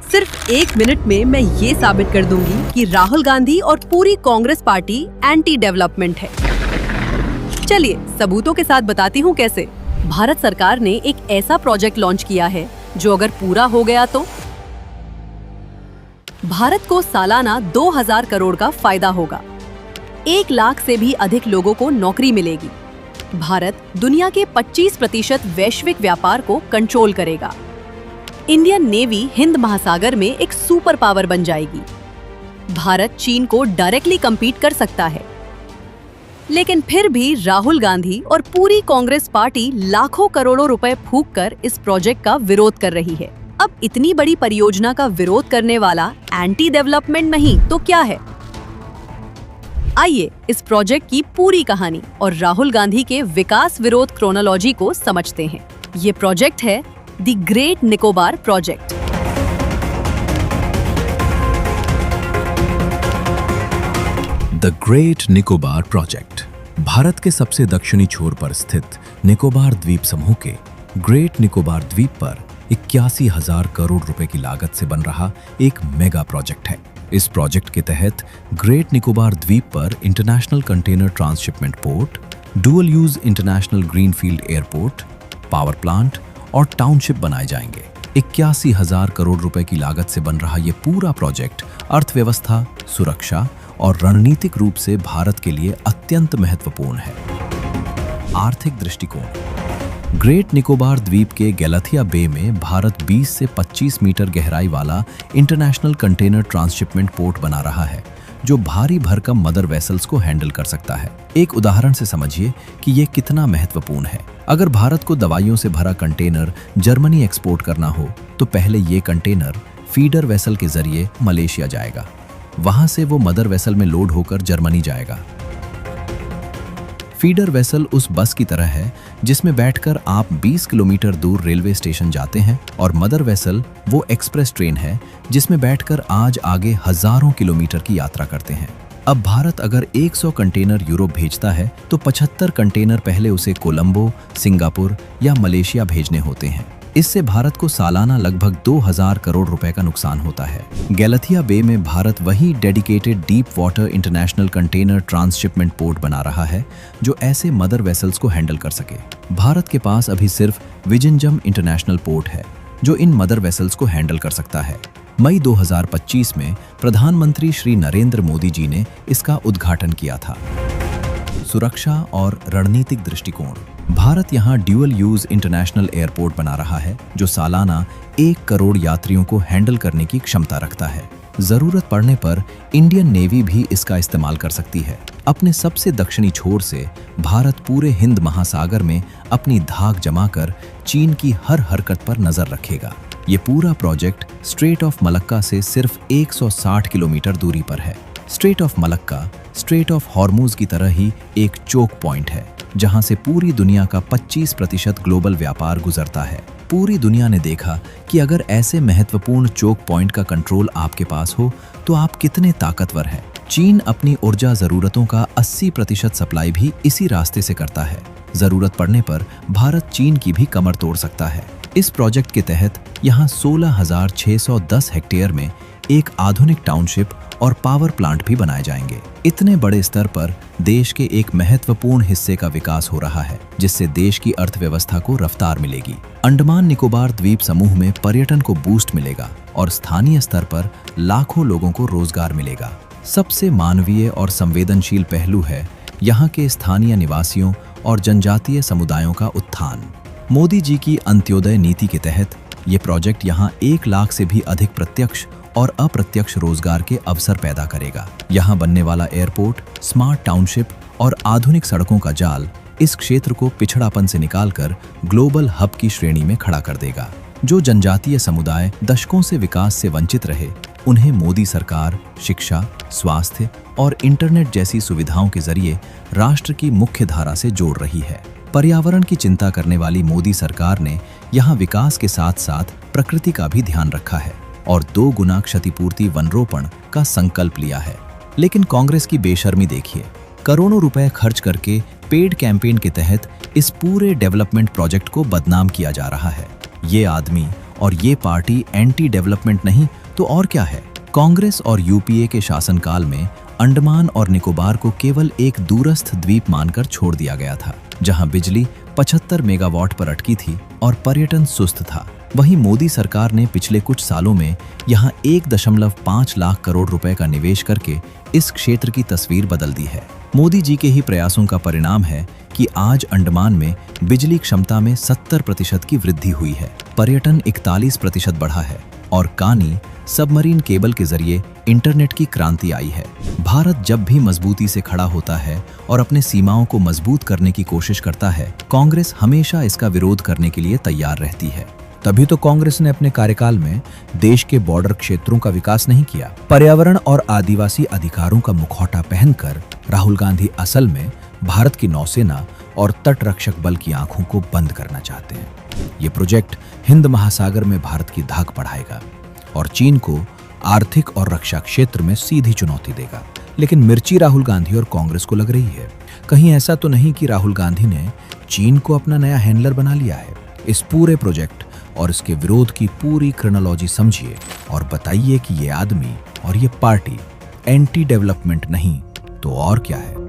सिर्फ 1 मिनट में मैं ये साबित कर दूंगी कि राहुल गांधी और पूरी कांग्रेस पार्टी एंटी डेवलपमेंट है। चलिए सबूतों के साथ बताती हूँ कैसे। भारत सरकार ने एक ऐसा प्रोजेक्ट लॉन्च किया है जो अगर पूरा हो गया तो भारत को सालाना 2000 करोड़ का फायदा होगा। 1 लाख से भी अधिक लोगों को नौकरी मिलेगी। भारत दुनिया के 25% वैश्विक व्यापार को कंट्रोल करेगा। इंडियन नेवी हिंद महासागर में एक सुपर पावर बन जाएगी। भारत चीन को डायरेक्टली कम्पीट कर सकता है। लेकिन फिर भी राहुल गांधी और पूरी कांग्रेस पार्टी लाखों करोड़ों रुपए फूंककर इस प्रोजेक्ट का विरोध कर रही है। अब इतनी बड़ी परियोजना का विरोध करने वाला एंटी डेवलपमेंट नहीं तो क्या है? आइए इस प्रोजेक्ट की पूरी कहानी और राहुल गांधी के विकास विरोध क्रोनोलॉजी को समझते हैं। ये प्रोजेक्ट है the great Nicobar project. The great Nicobar project Bharat के सबसे दक्षिणी छोर पर स्थित निकोबार द्वीप समूह के ग्रेट निकोबार द्वीप पर 81,000 करोड़ रुपए की लागत से बन रहा एक मेगा प्रोजेक्ट है। इस प्रोजेक्ट के तहत ग्रेट निकोबार द्वीप पर international container transshipment port, dual use international greenfield airport, power plant और टाउनशिप बनाए जाएंगे। 81,000 करोड़ रुपए की लागत से बन रहा ये पूरा प्रोजेक्ट अर्थव्यवस्था, सुरक्षा और रणनीतिक रूप से भारत के लिए अत्यंत महत्वपूर्ण है। आर्थिक दृष्टिकोण ग्रेट निकोबार द्वीप के गैलाथिया बे में भारत 20 से 25 मीटर गहराई वाला इंटरनेशनल कंटेनर ट्रांसशिपमेंट पोर्ट बना रहा है, जो भारी भरकम मदर वेसल्स को हैंडल कर सकता है। एक उदाहरण से समझिए कि ये कितना महत्वपूर्ण है। अगर भारत को दवाइयों से भरा कंटेनर जर्मनी एक्सपोर्ट करना हो तो पहले ये कंटेनर फीडर वेसल के जरिए मलेशिया जाएगा। वहां से वो मदर वेसल में लोड होकर जर्मनी जाएगा। फीडर वेसल उस बस की तरह है जिसमें बैठकर आप 20 किलोमीटर दूर रेलवे स्टेशन जाते हैं, और मदर वेसल वो एक्सप्रेस ट्रेन है जिसमें बैठकर आज आगे हजारों किलोमीटर की यात्रा करते हैं। अब भारत अगर 100 कंटेनर यूरोप भेजता है तो 75 कंटेनर पहले उसे कोलंबो, सिंगापुर या मलेशिया भेजने होते हैं। इससे भारत को सालाना लगभग 2000 करोड़ रुपए का नुकसान होता है। गैलाथिया बे में भारत वही dedicated deep water international container transshipment port बना रहा है जो ऐसे मदर वेसल्स को हैंडल कर सके। भारत के पास अभी सिर्फ विजिंजम इंटरनेशनल पोर्ट है जो इन मदर वेसल्स को हैंडल कर सकता है। मई 2025 में प्रधानमंत्री श्री नरेंद्र मोदी जी ने इसका उद्घाटन किया था। सुरक्षा और रणनीतिक दृष्टिकोण भारत यहां ड्यूअल यूज इंटरनेशनल एयरपोर्ट बना रहा है जो सालाना 1 करोड़ यात्रियों को हैंडल करने की क्षमता रखता है। जरूरत पड़ने पर इंडियन नेवी भी इसका इस्तेमाल कर सकती है। अपने सबसे दक्षिणी छोर से भारत पूरे हिंद महासागर में अपनी धाक जमाकर चीन की हर हरकत पर नजर रखेगा। ये पूरा प्रोजेक्ट स्ट्रेट ऑफ मलक्का से सिर्फ 160 किलोमीटर दूरी पर है। Straight of Malacca strait of Hormuz की तरह ही एक चोक पॉइंट है जहां से पूरी दुनिया का 25% ग्लोबल व्यापार गुजरता है। पूरी दुनिया ने देखा कि अगर ऐसे महत्वपूर्ण चोक पॉइंट का कंट्रोल आपके पास हो तो आप कितने ताकतवर हैं। चीन अपनी ऊर्जा जरूरतों का 80% सप्लाई भी इसी रास्ते से करता है। जरूरत पड़ने पर भारत चीन की भी कमर तोड़ सकता है। इस प्रोजेक्ट के तहत यहाँ 16,610 हेक्टेयर में एक आधुनिक टाउनशिप और पावर प्लांट भी बनाए जाएंगे। इतने बड़े स्तर पर देश के एक महत्वपूर्ण हिस्से का विकास हो रहा है जिससे देश की अर्थव्यवस्था को रफ्तार मिलेगी। अंडमान निकोबार द्वीप समूह में पर्यटन को बूस्ट मिलेगा और स्थानीय स्तर पर लाखों लोगों को रोजगार मिलेगा। सबसे मानवीय और संवेदनशील पहलू है यहाँ के स्थानीय निवासियों और जनजातीय समुदायों का उत्थान। मोदी जी की अंत्योदय नीति के तहत ये प्रोजेक्ट यहाँ 1 लाख से भी अधिक प्रत्यक्ष और अप्रत्यक्ष रोजगार के अवसर पैदा करेगा। यहाँ बनने वाला एयरपोर्ट, स्मार्ट टाउनशिप और आधुनिक सड़कों का जाल इस क्षेत्र को पिछड़ापन से निकालकर ग्लोबल हब की श्रेणी में खड़ा कर देगा। जो जनजातीय समुदाय दशकों से विकास से वंचित रहे, उन्हें मोदी सरकार शिक्षा, स्वास्थ्य और इंटरनेट जैसी सुविधाओं के जरिए राष्ट्र की मुख्य धारा से जोड़ रही है। पर्यावरण की चिंता करने वाली मोदी सरकार ने यहाँ विकास के साथ साथ प्रकृति का भी ध्यान रखा है और 2 गुना क्षतिपूर्ति वनरोपण का संकल्प लिया है। लेकिन कांग्रेस की बेशर्मी देखिए, करोड़ों रुपए खर्च करके पेड कैंपेन के तहत इस पूरे डेवलपमेंट प्रोजेक्ट को बदनाम किया जा रहा है। ये आदमी और ये पार्टी एंटी डेवलपमेंट नहीं तो और क्या है। कांग्रेस और यूपीए के शासनकाल में अंडमान और निकोबार को केवल एक दूरस्थ द्वीप मानकर छोड़ दिया गया था, जहां बिजली 75 मेगावाट पर अटकी थी और पर्यटन सुस्त था। वहीं मोदी सरकार ने पिछले कुछ सालों में यहां 1.5 लाख करोड़ रुपए का निवेश करके इस क्षेत्र की तस्वीर बदल दी है। मोदी जी के ही प्रयासों का परिणाम है कि आज अंडमान में बिजली क्षमता में 70% की वृद्धि हुई है, पर्यटन 41% बढ़ा है और कानी सबमरीन केबल के जरिए इंटरनेट की क्रांति आई है। भारत जब भी मजबूती से खड़ा होता है और अपने सीमाओं को मजबूत करने की कोशिश करता है, कांग्रेस हमेशा इसका विरोध करने के लिए तैयार रहती है। तभी तो कांग्रेस ने अपने कार्यकाल में देश के बॉर्डर क्षेत्रों का विकास नहीं किया। पर्यावरण और आदिवासी अधिकारों का मुखौटा पहनकर राहुल गांधी असल में भारत की नौसेना और तट रक्षक बल की आंखों को बंद करना चाहते हैं। ये प्रोजेक्ट हिंद महासागर में भारत की धाक बढ़ाएगा और चीन को आर्थिक और रक्षा क्षेत्र में सीधी चुनौती देगा। लेकिन मिर्ची राहुल गांधी और कांग्रेस को लग रही है। कहीं ऐसा तो नहीं कि राहुल गांधी ने चीन को अपना नया हैंडलर बना लिया है। इस पूरे प्रोजेक्ट और इसके विरोध की पूरी क्रोनोलॉजी समझिए और बताइए कि ये आदमी और ये पार्टी एंटी डेवलपमेंट नहीं तो और क्या है।